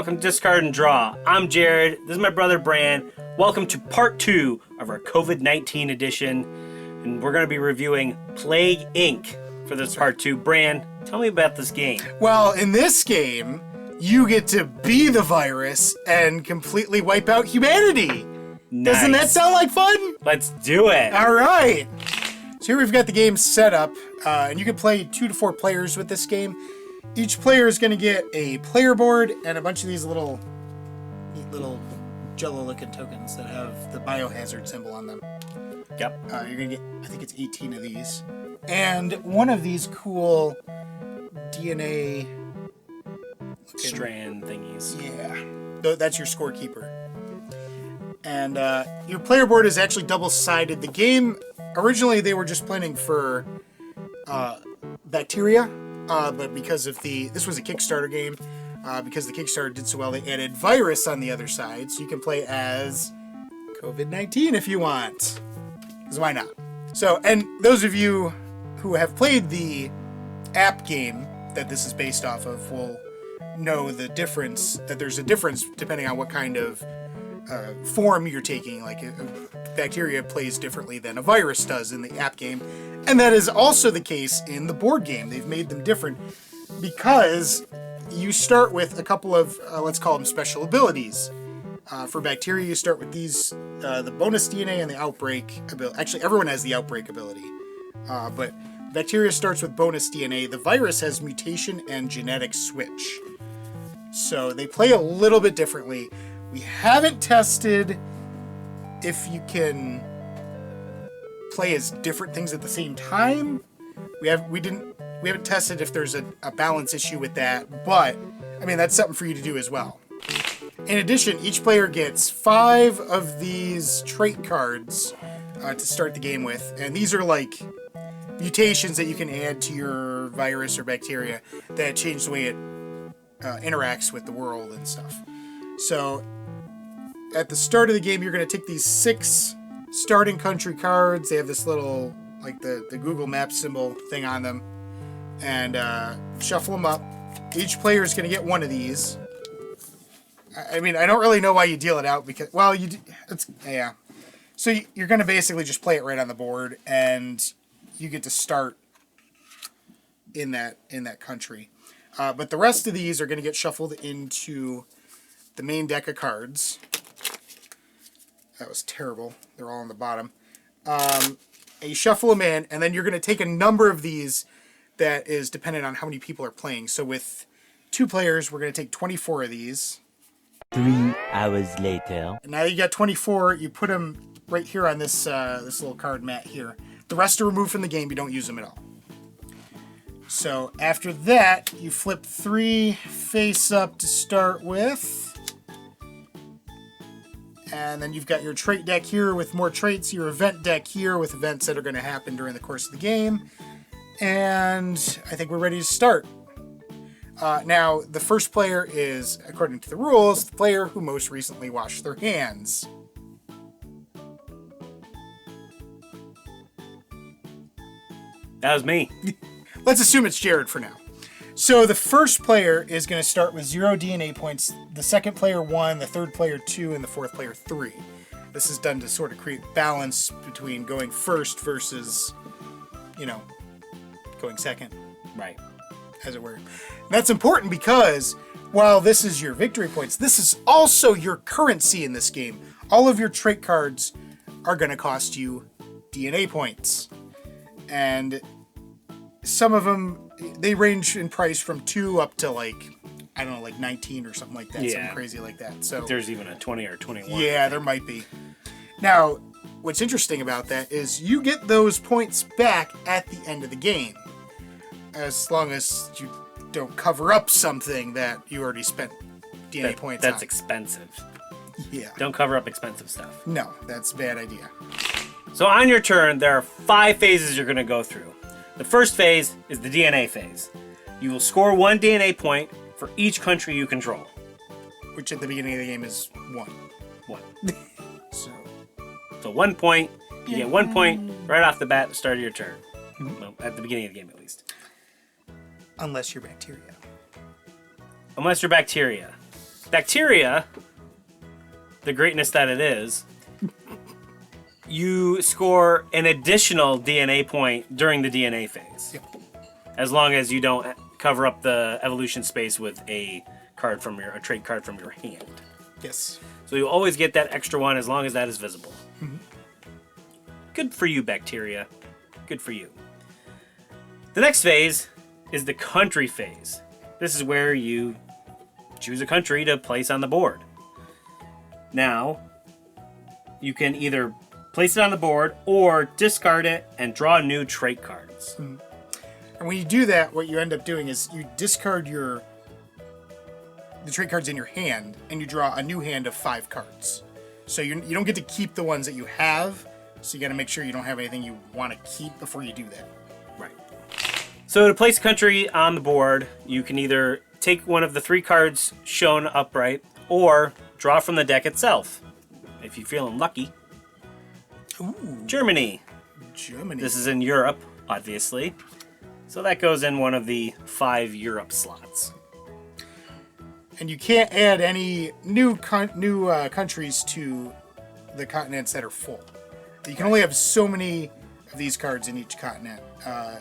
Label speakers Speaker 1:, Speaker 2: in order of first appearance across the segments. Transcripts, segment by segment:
Speaker 1: welcome to Discard and Draw. I'm Jared. This is my brother Bran. Welcome to part 2 of our COVID-19 edition. And we're going to be reviewing Plague Inc. for this part 2. Bran, tell me about this game.
Speaker 2: Well, in this game, you get to be the virus and completely wipe out humanity.
Speaker 1: Nice.
Speaker 2: Doesn't that sound like fun?
Speaker 1: Let's do it.
Speaker 2: All right. So here we've got the game set up, and you can play 2 to 4 players with this game. Each player is going to get a player board and a bunch of these neat little jello-looking tokens that have the biohazard symbol on them.
Speaker 1: Yep.
Speaker 2: You're going to get, I think it's 18 of these. And one of these cool DNA
Speaker 1: strand thingies.
Speaker 2: Yeah. That's your scorekeeper. And your player board is actually double-sided. The game, originally they were just planning for bacteria. But because of this was a Kickstarter game, because the Kickstarter did so well, they added virus on the other side, so you can play as COVID-19 if you want. Because why not? So, and those of you who have played the app game that this is based off of will know the difference, that there's a difference depending on what kind of form you're taking. Like a bacteria plays differently than a virus does in the app game. And that is also the case in the board game. They've made them different because you start with a couple of, let's call them special abilities. For bacteria, you start with these, the bonus DNA and the outbreak ability. Actually, everyone has the outbreak ability. But bacteria starts with bonus DNA. The virus has mutation and genetic switch. So they play a little bit differently. We haven't tested if you can play as different things at the same time. We haven't tested if there's a balance issue with that, but I mean that's something for you to do as well. In addition, each player gets 5 of these trait cards to start the game with, and these are like mutations that you can add to your virus or bacteria that change the way it interacts with the world and stuff. So at the start of the game, you're going to take these 6 starting country cards. They have this little, like the Google Maps symbol thing on them. And shuffle them up. Each player is going to get one of these. I mean, I don't really know why you deal it out because, well, yeah. So you're going to basically just play it right on the board, and you get to start in that country. But the rest of these are going to get shuffled into the main deck of cards. That was terrible. They're all on the bottom. And you shuffle them in, and then you're going to take a number of these that is dependent on how many people are playing. So with 2 players, we're going to take 24 of these.
Speaker 3: 3 hours later.
Speaker 2: And now you got 24. You put them right here on this this little card mat here. The rest are removed from the game. You don't use them at all. So after that, you flip 3 face up to start with. And then you've got your trait deck here with more traits, your event deck here with events that are going to happen during the course of the game. And I think we're ready to start. Now, the first player is, according to the rules, the player who most recently washed their hands.
Speaker 1: That was me.
Speaker 2: Let's assume it's Jared for now. So the first player is going to start with 0 DNA points, the second player 1, the third player 2, and the fourth player 3. This is done to sort of create balance between going first versus, going second.
Speaker 1: Right.
Speaker 2: As it were. And that's important because while this is your victory points, this is also your currency in this game. All of your trait cards are going to cost you DNA points. And some of them, they range in price from 2 up to like 19 or something like that.
Speaker 1: Yeah.
Speaker 2: Something crazy like that. So
Speaker 1: There's even a 20 or 21.
Speaker 2: Yeah, there might be. Now, what's interesting about that is you get those points back at the end of the game. As long as you don't cover up something that you already spent DNA points on.
Speaker 1: That's expensive.
Speaker 2: Yeah.
Speaker 1: Don't cover up expensive stuff.
Speaker 2: No, that's a bad idea.
Speaker 1: So on your turn, there are 5 phases you're going to go through. The first phase is the DNA phase. You will score 1 DNA point for each country you control.
Speaker 2: Which at the beginning of the game is 1.
Speaker 1: 1.
Speaker 2: So
Speaker 1: 1 point. You get 1 point right off the bat at the start of your turn. Well, at the beginning of the game, at least.
Speaker 2: Unless you're bacteria.
Speaker 1: Unless you're bacteria. Bacteria, the greatness that it is, you score an additional DNA point during the DNA phase.
Speaker 2: Yep.
Speaker 1: As long as you don't cover up the evolution space with a trait card from your hand.
Speaker 2: Yes.
Speaker 1: So you always get that extra one as long as that is visible. Good for you, bacteria. Good for you. The next phase is the country phase. This is where you choose a country to place on the board. Now, you can either place it on the board or discard it and draw new trait cards.
Speaker 2: And when you do that, what you end up doing is you discard the trait cards in your hand, and you draw a new hand of 5 cards. So you don't get to keep the ones that you have, so you got to make sure you don't have anything you want to keep before you do that.
Speaker 1: Right. So to place a country on the board, you can either take one of the 3 cards shown upright or draw from the deck itself. If you're feeling lucky.
Speaker 2: Ooh,
Speaker 1: Germany.
Speaker 2: Germany.
Speaker 1: This is in Europe, obviously. So that goes in one of the 5 Europe slots.
Speaker 2: And you can't add any new countries to the continents that are full. You can only have so many of these cards in each continent.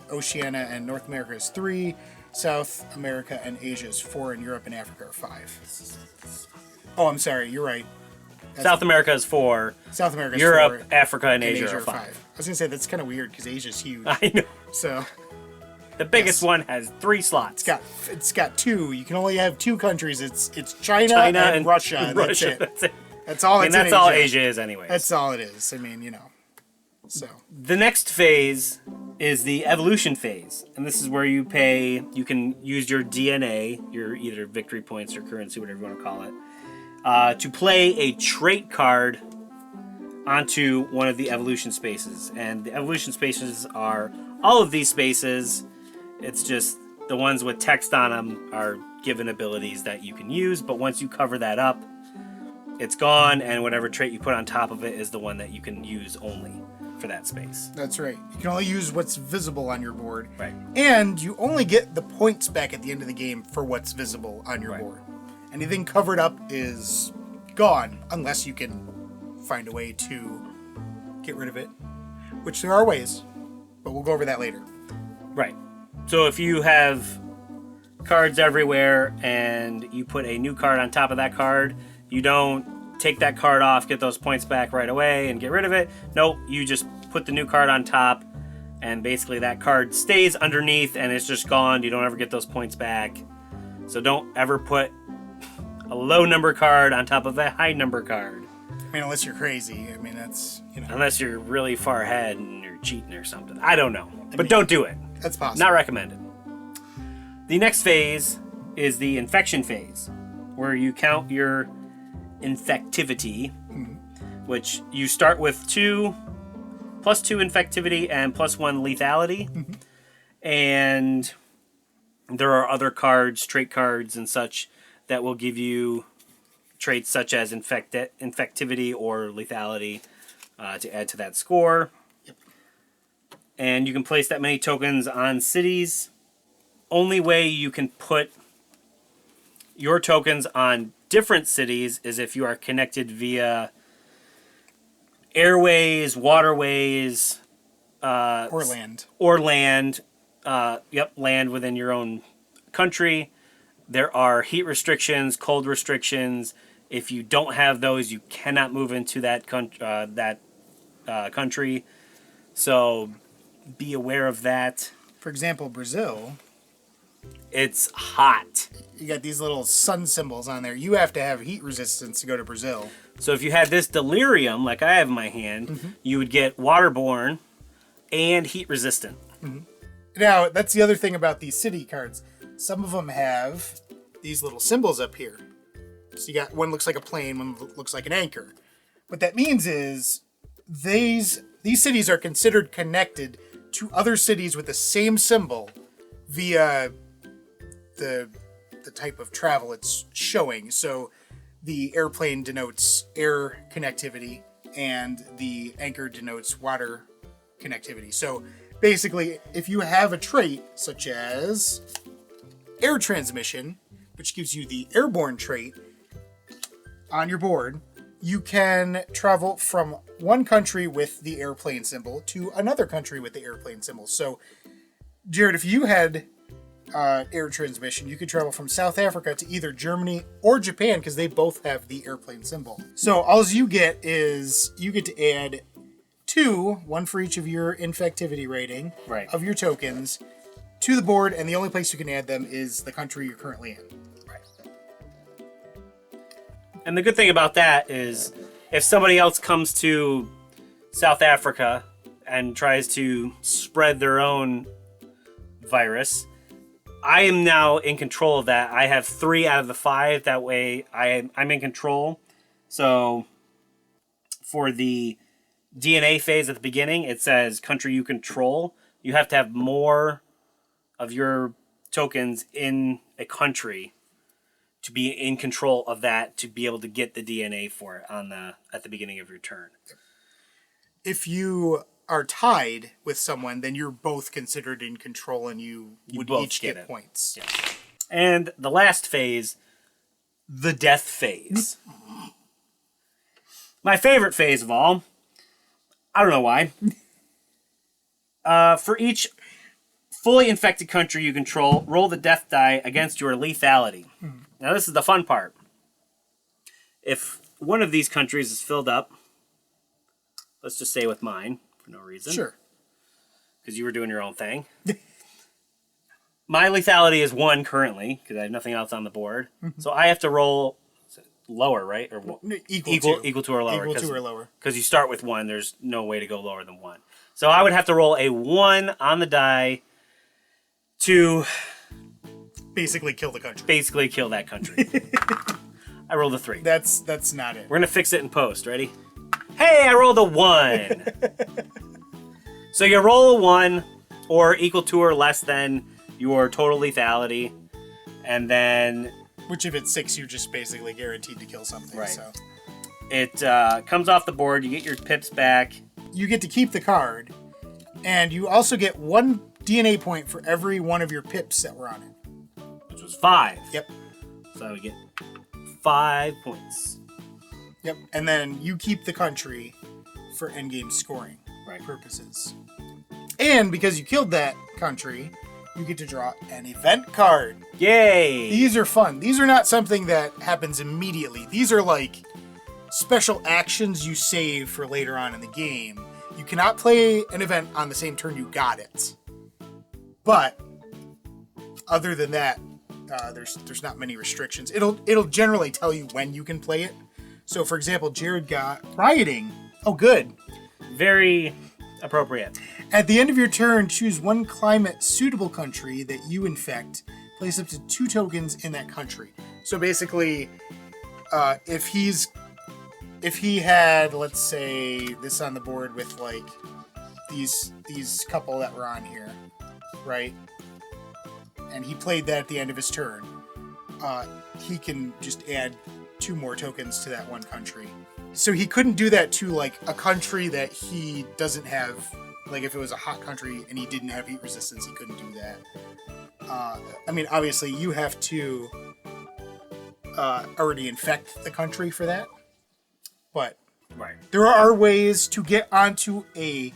Speaker 2: Oceania and North America is 3. South America and Asia is 4. And Europe and Africa are 5. Oh, I'm sorry. You're right.
Speaker 1: South America is 4.
Speaker 2: South America is
Speaker 1: Europe,
Speaker 2: 4.
Speaker 1: Africa, and Asia are 5.
Speaker 2: I was going to say, that's kind of weird because Asia's huge.
Speaker 1: I know.
Speaker 2: So
Speaker 1: The biggest one has 3 slots.
Speaker 2: it's got 2. You can only have 2 countries. It's China and Russia. That's it.
Speaker 1: That's it.
Speaker 2: That's all.
Speaker 1: And that's all Asia is, anyways.
Speaker 2: That's all it is. I mean, So
Speaker 1: The next phase is the evolution phase, and this is where you can use your DNA, your either victory points or currency, whatever you want to call it, to play a trait card onto one of the evolution spaces. And the evolution spaces are all of these spaces. It's just the ones with text on them are given abilities that you can use, but once you cover that up, it's gone, and whatever trait you put on top of it is the one that you can use only for that space.
Speaker 2: that's right. You can only use what's visible on your board.
Speaker 1: Right.
Speaker 2: And you only get the points back at the end of the game for what's visible on your board. Anything covered up is gone unless you can find a way to get rid of it, which there are ways, but we'll go over that later.
Speaker 1: Right. So if you have cards everywhere and you put a new card on top of that card, you don't take that card off, get those points back right away and get rid of it. Nope, you just put the new card on top and basically that card stays underneath and it's just gone. You don't ever get those points back. So don't ever put a low number card on top of a high number card.
Speaker 2: I mean, unless you're crazy. I mean, that's,
Speaker 1: Unless you're really far ahead and you're cheating or something. I don't know. But don't do it.
Speaker 2: That's possible.
Speaker 1: Not recommended. The next phase is the infection phase, where you count your infectivity, which you start with +2 infectivity and +1 lethality. And there are other cards, trait cards and such, that will give you traits such as infectivity or lethality to add to that score. And you can place that many tokens on cities. Only way you can put your tokens on different cities is if you are connected via airways, waterways,
Speaker 2: or land.
Speaker 1: Land within your own country. There are heat restrictions, cold restrictions. If you don't have those, you cannot move into that country. So be aware of that.
Speaker 2: For example, Brazil.
Speaker 1: It's hot.
Speaker 2: You got these little sun symbols on there. You have to have heat resistance to go to Brazil.
Speaker 1: So if you had this delirium, like I have in my hand, you would get waterborne and heat resistant.
Speaker 2: Now, that's the other thing about these city cards. Some of them have these little symbols up here. So you got one looks like a plane, one looks like an anchor. What that means is these cities are considered connected to other cities with the same symbol via the type of travel it's showing. So the airplane denotes air connectivity and the anchor denotes water connectivity. So basically, if you have a trait such as air transmission, which gives you the airborne trait, on your board, you can travel from one country with the airplane symbol to another country with the airplane symbol. So, Jared, if you had air transmission, you could travel from South Africa to either Germany or Japan because they both have the airplane symbol. So all you get is you get to add 2, one for each of your infectivity rating of your tokens, to the board, and the only place you can add them is the country you're currently in.
Speaker 1: And the good thing about that is if somebody else comes to South Africa and tries to spread their own virus, I am now in control of that. I have 3 out of the 5. That way I'm in control. So for the DNA phase at the beginning, it says country you control. You have to have more of your tokens in a country to be in control of that, to be able to get the DNA for it at the beginning of your turn.
Speaker 2: If you are tied with someone, then you're both considered in control, and you would each get points.
Speaker 1: Yeah. And the last phase, the death phase. My favorite phase of all. I don't know why. For each fully infected country you control, roll the death die against your lethality. Now, this is the fun part. If one of these countries is filled up, let's just say with mine, for no reason.
Speaker 2: Sure.
Speaker 1: Because you were doing your own thing. My lethality is 1 currently, because I have nothing else on the board. So I have to roll lower, right? Or
Speaker 2: equal to
Speaker 1: or lower.
Speaker 2: Equal to or lower.
Speaker 1: Because you start with 1, there's no way to go lower than 1. So I would have to roll a 1 on the die to
Speaker 2: basically kill the country.
Speaker 1: Basically kill that country. I rolled a 3.
Speaker 2: That's not it.
Speaker 1: We're going to fix it in post. Ready? Hey, I rolled a 1. So you roll a 1 or equal to or less than your total lethality. And then...
Speaker 2: Which if it's 6, you're just basically guaranteed to kill something.
Speaker 1: Right.
Speaker 2: So.
Speaker 1: It comes off the board. You get your pips back.
Speaker 2: You get to keep the card. And you also get 1 DNA point for every one of your pips that were on it.
Speaker 1: Which was 5.
Speaker 2: Yep.
Speaker 1: So I would get 5 points.
Speaker 2: Yep. And then you keep the country for endgame scoring
Speaker 1: Right.
Speaker 2: purposes. And because you killed that country, you get to draw an event card.
Speaker 1: Yay!
Speaker 2: These are fun. These are not something that happens immediately. These are like special actions you save for later on in the game. You cannot play an event on the same turn you got it. But other than that, there's not many restrictions. It'll generally tell you when you can play it. So, for example, Jared got rioting. Oh, good.
Speaker 1: Very appropriate.
Speaker 2: At the end of your turn, choose one climate-suitable country that you infect. Place up to 2 tokens in that country. So basically, if he had, let's say, this on the board with like these couple that were on here, right? And he played that at the end of his turn. He can just add 2 more tokens to that one country. So he couldn't do that to like a country that he doesn't have. Like if it was a hot country and he didn't have heat resistance, he couldn't do that. I mean, obviously you have to already infect the country for that. But
Speaker 1: Right.
Speaker 2: there are ways to get onto a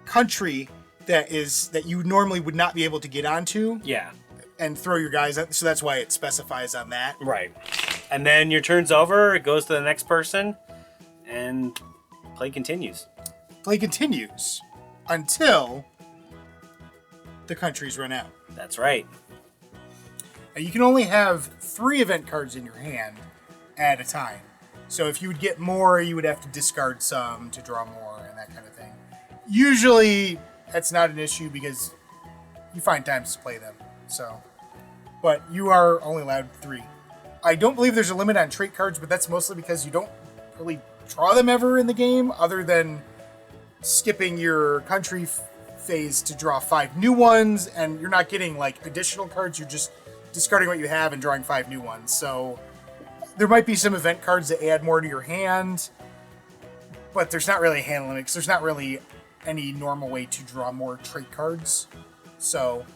Speaker 2: country that you normally would not be able to get onto.
Speaker 1: Yeah.
Speaker 2: And throw your guys out. So that's why it specifies on that.
Speaker 1: Right. And then your turn's over, it goes to the next person, and play continues.
Speaker 2: Play continues until the countries run out.
Speaker 1: That's right.
Speaker 2: Now, you can only have 3 event cards in your hand at a time. So if you would get more, you would have to discard some to draw more and that kind of thing. Usually, that's not an issue because you find times to play them. So, but you are only allowed 3. I don't believe there's a limit on trait cards, but that's mostly because you don't really draw them ever in the game, other than skipping your country phase to draw 5 new ones, and you're not getting like additional cards. You're just discarding what you have and drawing 5 new ones. So there might be some event cards that add more to your hand, but there's not really a hand limit because there's not really any normal way to draw more trait cards. So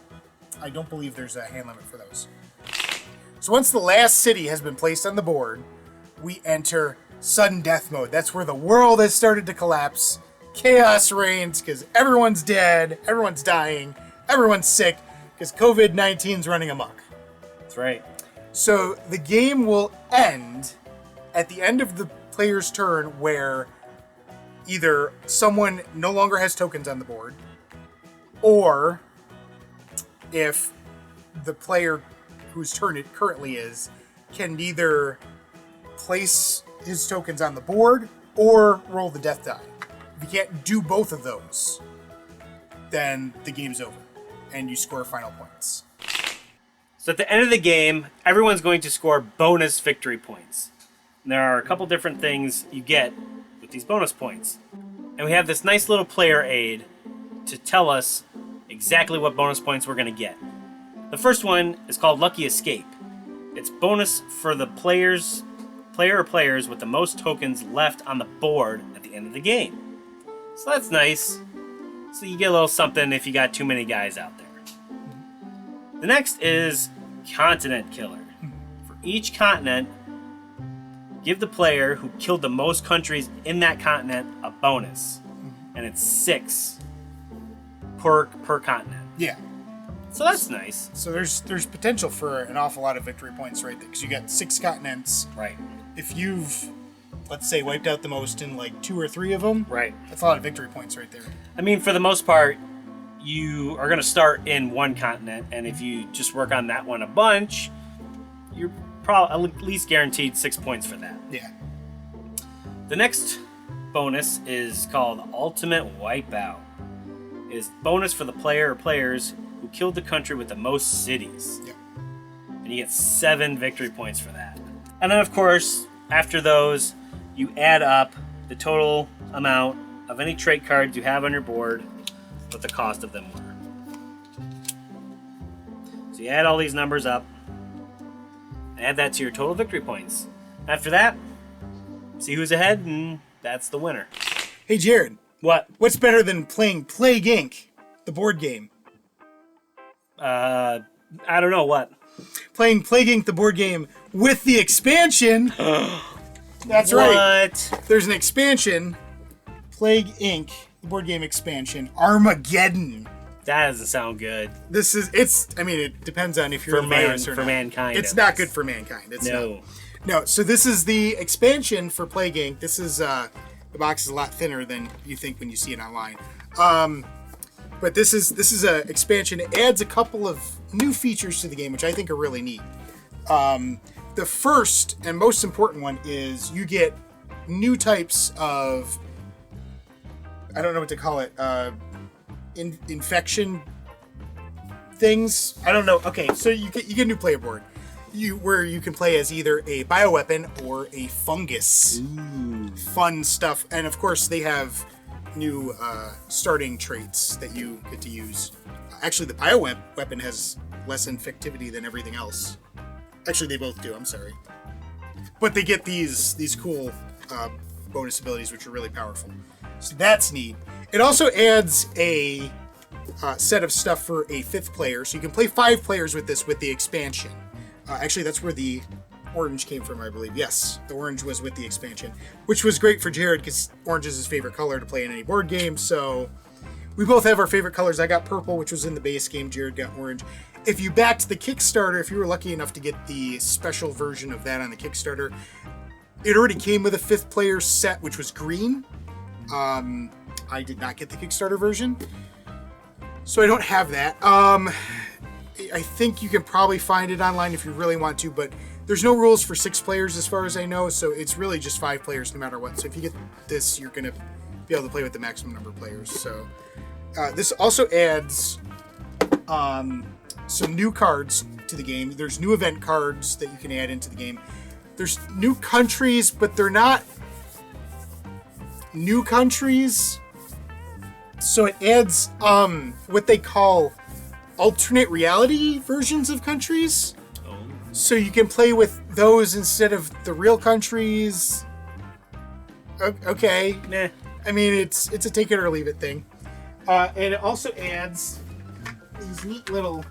Speaker 2: I don't believe there's a hand limit for those. So once the last city has been placed on the board, we enter sudden death mode. That's where the world has started to collapse. Chaos reigns because everyone's dead, everyone's dying, everyone's sick because COVID-19 is running amok.
Speaker 1: That's right.
Speaker 2: So the game will end at the end of the player's turn where either someone no longer has tokens on the board, or if the player whose turn it currently is can neither place his tokens on the board or roll the death die. If you can't do both of those, then the game's over and you score final points.
Speaker 1: So at the end of the game, everyone's going to score bonus victory points. And there are a couple different things you get with these bonus points. And we have this nice little player aid to tell us exactly what bonus points we're going to get. The first one is called Lucky Escape. It's bonus for the player or players with the most tokens left on the board at the end of the game. So that's nice. So you get a little something if you got too many guys out there. The next is Continent Killer. For each continent, give the player who killed the most countries in that continent a bonus. And it's 6 per continent.
Speaker 2: Yeah.
Speaker 1: So that's nice.
Speaker 2: So there's potential for an awful lot of victory points right there because you got 6 continents.
Speaker 1: Right.
Speaker 2: If you've, let's say, wiped out the most in like 2 or 3 of them,
Speaker 1: Right.
Speaker 2: that's a lot of victory points right there.
Speaker 1: I mean, for the most part, you are going to start in one continent, and if you just work on that one a bunch, you're probably at least guaranteed 6 points for that.
Speaker 2: Yeah.
Speaker 1: The next bonus is called Ultimate Wipeout. It is bonus for the player or players who killed the country with the most cities.
Speaker 2: Yeah.
Speaker 1: And you get 7 victory points for that. And then, of course, after those, you add up the total amount of any trait cards you have on your board, what the cost of them were. So you add all these numbers up, add that to your total victory points. After that, see who's ahead, and that's the winner.
Speaker 2: Hey, Jared.
Speaker 1: What?
Speaker 2: What's better than playing Plague Inc., the board game?
Speaker 1: I don't know what.
Speaker 2: Playing Plague Inc., the board game, with the expansion. That's right.
Speaker 1: What?
Speaker 2: There's an expansion, Plague Inc., the board game expansion, Armageddon.
Speaker 1: That doesn't sound good.
Speaker 2: It depends on if you're
Speaker 1: For
Speaker 2: a virus or not.
Speaker 1: mankind.
Speaker 2: It's not good for mankind. It's
Speaker 1: No.
Speaker 2: not. No, so this is the expansion for Plague Inc. This is, the box is a lot thinner than you think when you see it online. But this is a expansion. It adds a couple of new features to the game, which I think are really neat. The first and most important one is you get new types of, I don't know what to call it, infection things. I don't know. Okay, so you get a new player board. Where you can play as either a bioweapon or a fungus.
Speaker 1: Ooh.
Speaker 2: Fun stuff. And of course, they have new starting traits that you get to use. Actually, the bioweapon has less infectivity than everything else. Actually, they both do. I'm sorry. But they get these cool bonus abilities, which are really powerful. So that's neat. It also adds a set of stuff for a 5th player. So you can play 5 players with this with the expansion. Actually, that's where the orange came from, I believe. Yes, the orange was with the expansion, which was great for Jared because orange is his favorite color to play in any board game. So we both have our favorite colors. I got purple, which was in the base game. Jared got orange. If you backed the Kickstarter, if you were lucky enough to get the special version of that on the Kickstarter, it already came with a 5th player set, which was green. I did not get the Kickstarter version, so I don't have that. I think you can probably find it online if you really want to, but there's no rules for 6 players as far as I know, so it's really just 5 players no matter what. So if you get this, you're going to be able to play with the maximum number of players. So this also adds some new cards to the game. There's new event cards that you can add into the game. There's new countries, but they're not new countries. So it adds what they call alternate reality versions of countries.
Speaker 1: Oh.
Speaker 2: So you can play with those instead of the real countries. Okay.
Speaker 1: Nah.
Speaker 2: I mean, it's a take it or leave it thing. And it also adds these neat little...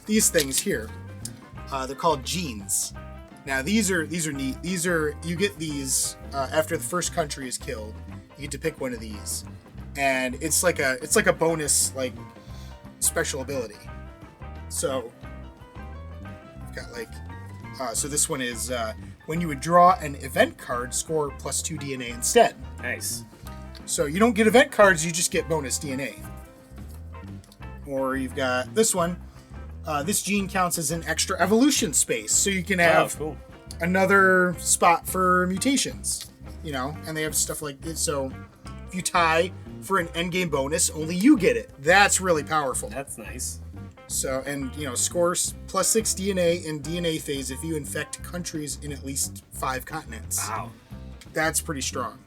Speaker 2: these things here. They're called genes. Now these are neat. You get these after the first country is killed. You get to pick one of these, and it's like a bonus like special ability. So you've got like so this one is when you would draw an event card, score +2 DNA instead.
Speaker 1: Nice.
Speaker 2: So you don't get event cards, you just get bonus DNA. Or you've got this one. This gene counts as an extra evolution space, so you can have another spot for mutations, and they have stuff like this. So if you tie for an endgame bonus, only you get it. That's really powerful.
Speaker 1: That's nice.
Speaker 2: So, and scores +6 DNA in DNA phase if you infect countries in at least 5 continents.
Speaker 1: Wow.
Speaker 2: That's pretty strong.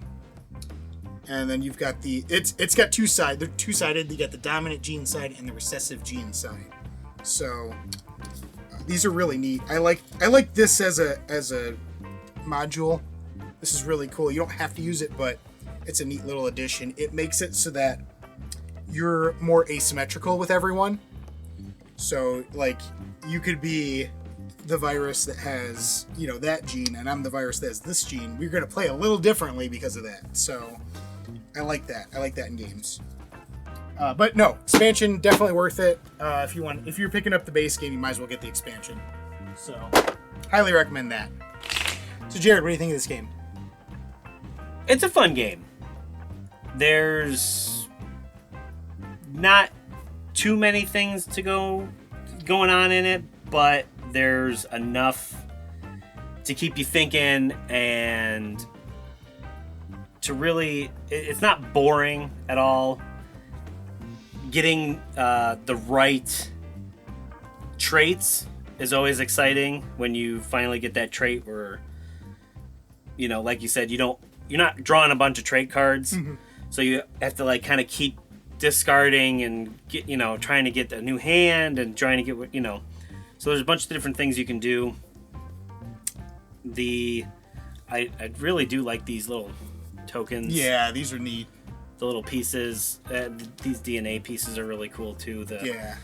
Speaker 2: And then you've got it's got two sides. They're two-sided. You got the dominant gene side and the recessive gene side. So these are really neat. I like this as a module. This is really cool. You don't have to use it, but it's a neat little addition. It makes it so that you're more asymmetrical with everyone. So like you could be the virus that has that gene, and I'm the virus that has this gene. We're gonna play a little differently because of that. So I like that. I like that in games. But no, expansion definitely worth it. If you're picking up the base game, you might as well get the expansion. So, highly recommend that. So, Jared, what do you think of this game?
Speaker 1: It's a fun game. There's not too many things going on in it, but there's enough to keep you thinking and to really. It's not boring at all. Getting the right traits is always exciting when you finally get that trait where, like you said, you're not drawing a bunch of trait cards, so you have to like kind of keep discarding and get, trying to get a new hand and trying to get what, so there's a bunch of different things you can do. I really do like these little tokens.
Speaker 2: Yeah, these are neat.
Speaker 1: The little pieces, these DNA pieces are really cool too.
Speaker 2: Yeah,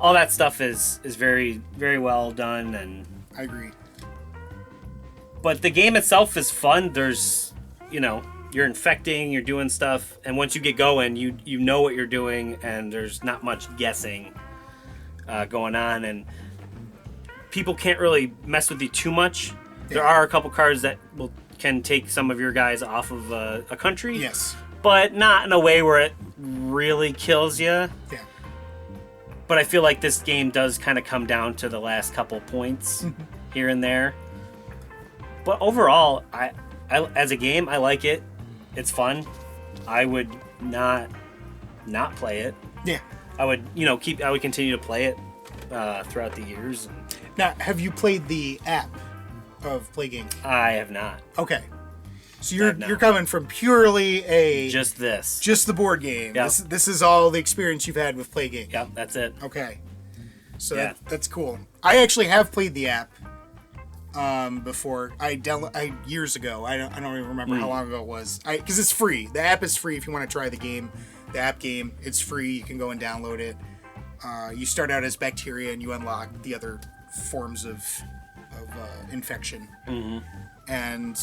Speaker 1: all that stuff is very, very well done, and
Speaker 2: I agree.
Speaker 1: But the game itself is fun. There's, you're infecting, you're doing stuff, and once you get going, you know what you're doing, and there's not much guessing going on, and people can't really mess with you too much. Yeah. There are a couple cards that can take some of your guys off of a country.
Speaker 2: Yes.
Speaker 1: But not in a way where it really kills you.
Speaker 2: Yeah.
Speaker 1: But I feel like this game does kind of come down to the last couple points here and there. But overall, I as a game, I like it. It's fun. I would not play it.
Speaker 2: Yeah.
Speaker 1: I would, I would continue to play it throughout the years.
Speaker 2: Now, have you played the app of Plague Inc?
Speaker 1: I have not.
Speaker 2: Okay. So you're coming from purely
Speaker 1: just
Speaker 2: the board game.
Speaker 1: Yep.
Speaker 2: This is all the experience you've had with Plague Inc.
Speaker 1: Yep, that's it.
Speaker 2: Okay. So
Speaker 1: yeah.
Speaker 2: that's cool. I actually have played the app before. Years ago. I don't even remember how long ago it was. Because it's free. The app is free if you want to try the game. The app game, it's free. You can go and download it. You start out as bacteria and you unlock the other forms of infection.
Speaker 1: Mm-hmm.
Speaker 2: And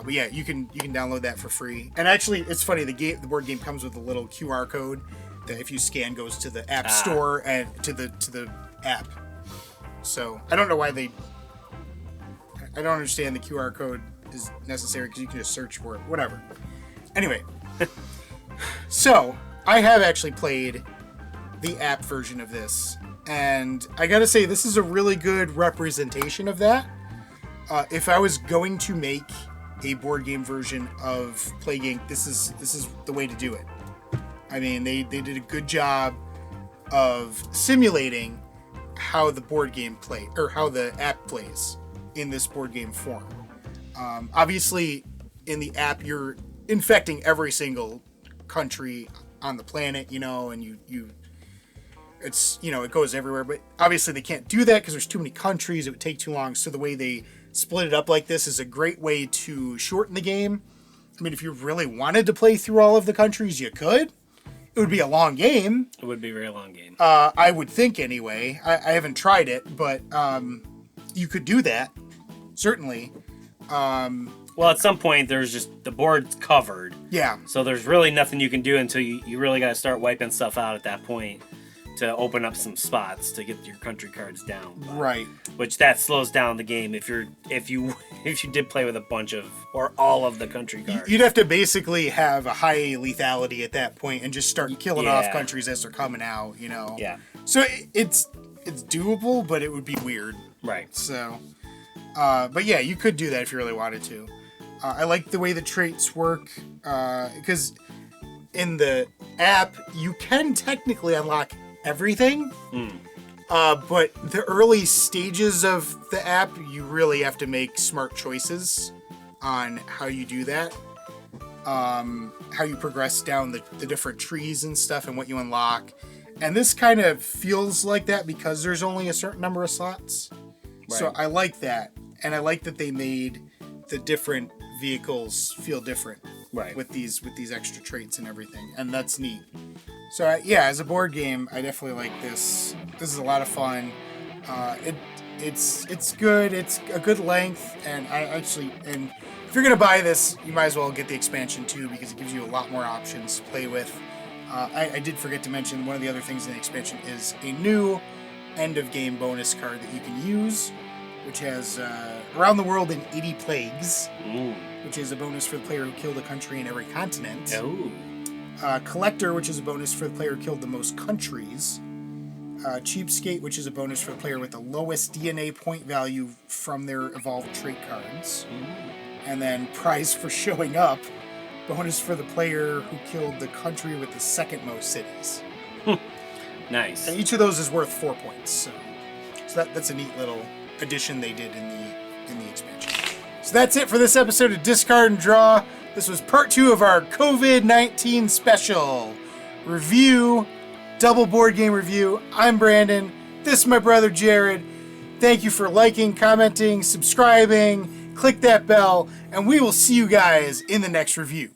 Speaker 2: but yeah, you can download that for free. And actually, it's funny. The board game comes with a little QR code that if you scan goes to the app store and to the app. So I don't know why I don't understand the QR code is necessary because you can just search for it. Whatever. Anyway, so I have actually played the app version of this, and I gotta say this is a really good representation of that. If I was going to make a board game version of Plague Inc., this is the way to do it. I mean, they did a good job of simulating how the board game or how the app plays in this board game form. Obviously, in the app, you're infecting every single country on the planet, and it goes everywhere. But obviously, they can't do that because there's too many countries. It would take too long. So the way they split it up like this is a great way to shorten the game. I mean, if you really wanted to play through all of the countries, you could. It would be a long game.
Speaker 1: It would be a very long game.
Speaker 2: I would think anyway. I haven't tried it, but you could do that, certainly.
Speaker 1: Well, at some point, there's just the board's covered.
Speaker 2: Yeah.
Speaker 1: So there's really nothing you can do until you really got to start wiping stuff out at that point to open up some spots to get your country cards down.
Speaker 2: Right.
Speaker 1: Which that slows down the game if you did play with a bunch of or all of the country cards.
Speaker 2: You'd have to basically have a high lethality at that point and just start killing off countries as they're coming out, you know.
Speaker 1: Yeah.
Speaker 2: So it's doable, but it would be weird.
Speaker 1: Right.
Speaker 2: So, but yeah, you could do that if you really wanted to. I like the way the traits work because in the app you can technically unlock everything, but the early stages of the app you really have to make smart choices on how you do that, how you progress down the different trees and stuff and what you unlock. And this kind of feels like that because there's only a certain number of slots. Right. So I like that, and I like that they made the different vehicles feel different,
Speaker 1: right,
Speaker 2: with these extra traits and everything, and that's neat. So yeah, as a board game, I definitely like this. This is a lot of fun. It's good. It's a good length, and if you're gonna buy this, you might as well get the expansion too because it gives you a lot more options to play with. I did forget to mention one of the other things in the expansion is a new end of game bonus card that you can use, which has Around the World in 80 Plagues, which is a bonus for the player who killed a country in every continent. Collector, which is a bonus for the player who killed the most countries. Cheapskate, which is a bonus for the player with the lowest DNA point value from their evolved trait cards. And then Prize for Showing Up, bonus for the player who killed the country with the second most cities.
Speaker 1: Nice.
Speaker 2: And each of those is worth 4 points. So that's a neat little addition they did in the expansion. So that's it for this episode of Discard and Draw. This was part 2 of our COVID-19 special review, double board game review. I'm Brandon. This is my brother Jared. Thank you for liking, commenting, subscribing. Click that bell, and we will see you guys in the next review.